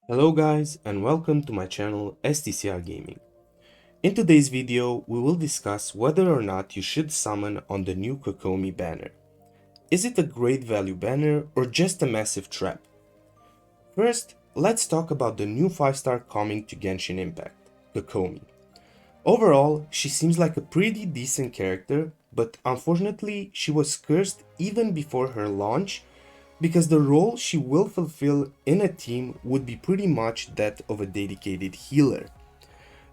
Hello guys and welcome to my channel STCR Gaming. In today's video we will discuss whether or not you should summon on the new Kokomi banner. Is it a great value banner or just a massive trap? First, let's talk about the new 5-star coming to Genshin Impact, Kokomi. Overall, she seems like a pretty decent character, but unfortunately she was cursed even before her launch because the role she will fulfill in a team would be pretty much that of a dedicated healer.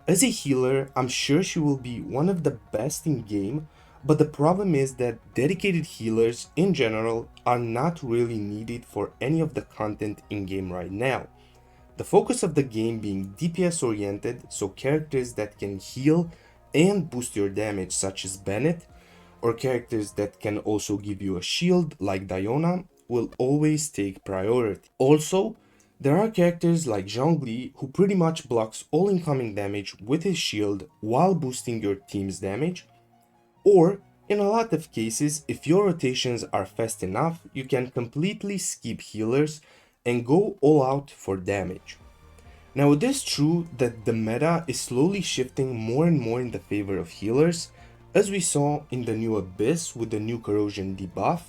As a healer, I'm sure she will be one of the best in game, but the problem is that dedicated healers in general are not really needed for any of the content in game right now. The focus of the game being DPS oriented, so characters that can heal and boost your damage such as Bennett, or characters that can also give you a shield like Diona will always take priority. Also, there are characters like Zhongli who pretty much blocks all incoming damage with his shield while boosting your team's damage, or in a lot of cases, if your rotations are fast enough, you can completely skip healers and go all out for damage. Now it is true that the meta is slowly shifting more and more in the favor of healers, as we saw in the new Abyss with the new corrosion debuff,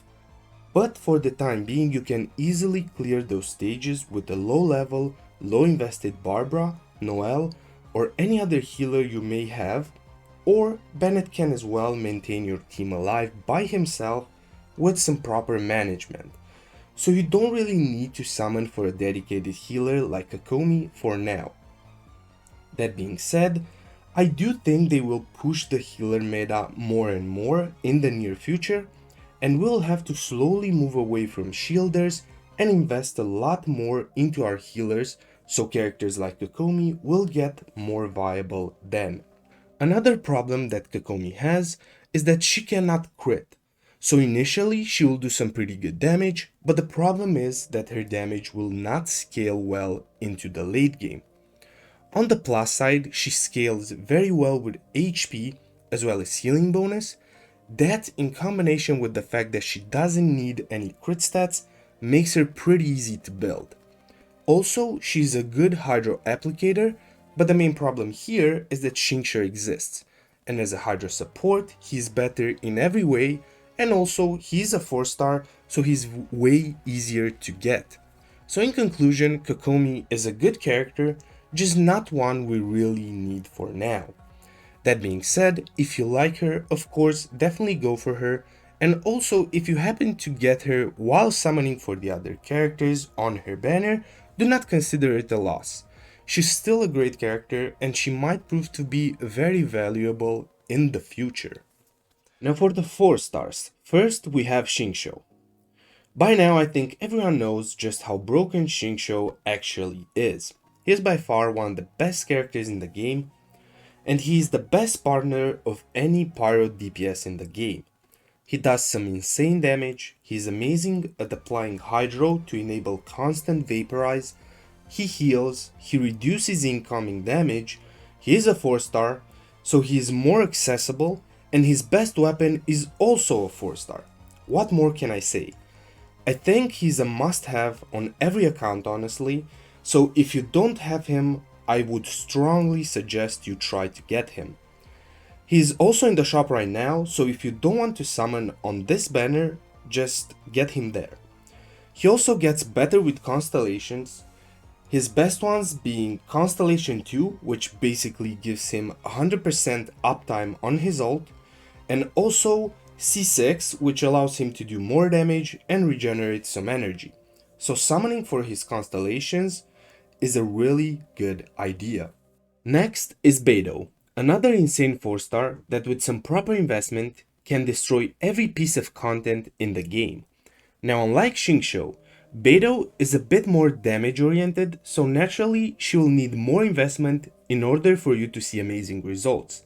but for the time being you can easily clear those stages with a low level, low invested Barbara, Noelle, or any other healer you may have, or Bennett can as well maintain your team alive by himself with some proper management. So you don't really need to summon for a dedicated healer like Kokomi for now. That being said, I do think they will push the healer meta more and more in the near future, and we'll have to slowly move away from shielders and invest a lot more into our healers so characters like Kokomi will get more viable then. Another problem that Kokomi has is that she cannot crit. So initially she will do some pretty good damage, but the problem is that her damage will not scale well into the late game. On the plus side, she scales very well with HP as well as healing bonus. That in combination with the fact that she doesn't need any crit stats makes her pretty easy to build. Also, she's a good hydro applicator, but the main problem here is that Xingqiu exists, and as a hydro support, he's better in every way, and also he's a 4-star, so he's way easier to get. So in conclusion, Kokomi is a good character, just not one we really need for now. That being said, if you like her, of course, definitely go for her, and also if you happen to get her while summoning for the other characters on her banner, do not consider it a loss. She's still a great character and she might prove to be very valuable in the future. Now for the 4 stars, first we have Xingqiu. By now I think everyone knows just how broken Xingqiu actually is. He is by far one of the best characters in the game, and he is the best partner of any pyro DPS in the game. He does some insane damage, he is amazing at applying hydro to enable constant vaporize, he heals, he reduces incoming damage, he is a 4-star, so he is more accessible, and his best weapon is also a 4-star. What more can I say? I think he's a must-have on every account honestly, so if you don't have him, I would strongly suggest you try to get him. He's also in the shop right now, so if you don't want to summon on this banner, just get him there. He also gets better with constellations, his best ones being Constellation 2, which basically gives him 100% uptime on his ult, and also C6, which allows him to do more damage and regenerate some energy. So summoning for his constellations is a really good idea. Next is Beidou, another insane 4-star that with some proper investment can destroy every piece of content in the game. Now unlike Xingqiu, Beidou is a bit more damage oriented, so naturally she will need more investment in order for you to see amazing results.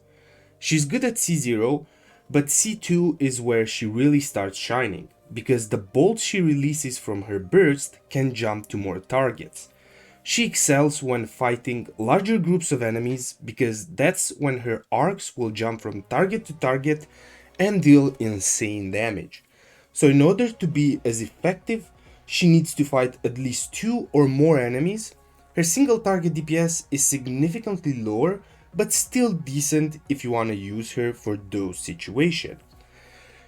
She's good at C0, but C2 is where she really starts shining, because the bolts she releases from her burst can jump to more targets. She excels when fighting larger groups of enemies because that's when her arcs will jump from target to target and deal insane damage. So in order to be as effective, she needs to fight at least 2 or more enemies. Her single target DPS is significantly lower, but still decent if you want to use her for those situations.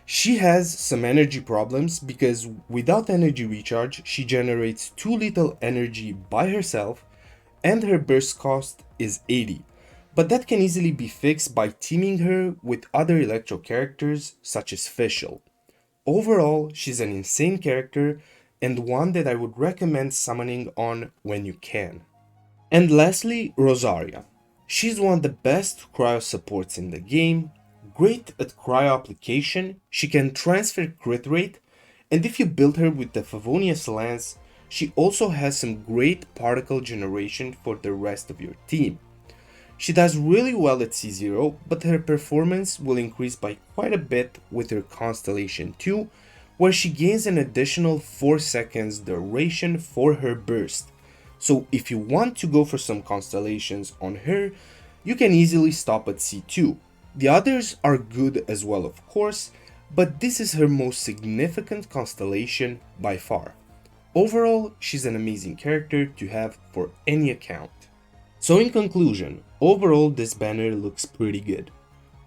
She has some energy problems because without energy recharge, she generates too little energy by herself and her burst cost is 80. But that can easily be fixed by teaming her with other Electro characters such as Fischl. Overall, she's an insane character and one that I would recommend summoning on when you can. And lastly, Rosaria. She's one of the best cryo supports in the game, great at cryo application, she can transfer crit rate, and if you build her with the Favonius Lance, she also has some great particle generation for the rest of your team. She does really well at C0, but her performance will increase by quite a bit with her Constellation 2, where she gains an additional 4 seconds duration for her burst. So if you want to go for some constellations on her, you can easily stop at C2. The others are good as well of course, but this is her most significant constellation by far. Overall, she's an amazing character to have for any account. So in conclusion, overall this banner looks pretty good.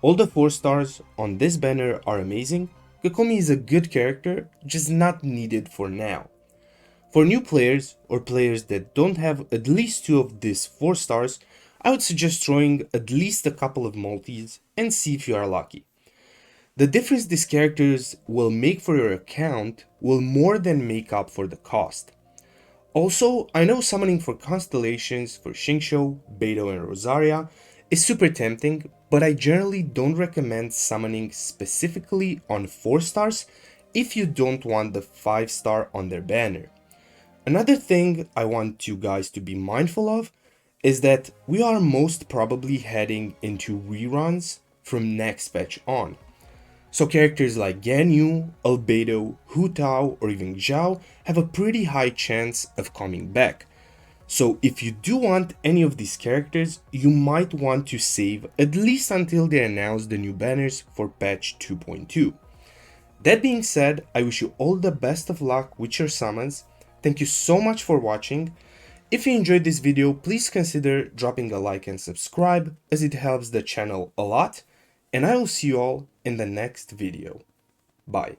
All the 4 stars on this banner are amazing. Kokomi is a good character, just not needed for now. For new players or players that don't have at least 2 of these 4 stars, I would suggest throwing at least a couple of multis and see if you are lucky. The difference these characters will make for your account will more than make up for the cost. Also, I know summoning for constellations for Xingqiu, Beidou and Rosaria is super tempting, but I generally don't recommend summoning specifically on 4 stars if you don't want the 5 star on their banner. Another thing I want you guys to be mindful of is that we are most probably heading into reruns from next patch on. So characters like Ganyu, Beidou, Hu Tao or even Zhao have a pretty high chance of coming back. So if you do want any of these characters, you might want to save at least until they announce the new banners for patch 2.2. That being said, I wish you all the best of luck with your summons. Thank you so much for watching. If you enjoyed this video, please consider dropping a like and subscribe as it helps the channel a lot. And I will see you all in the next video. Bye.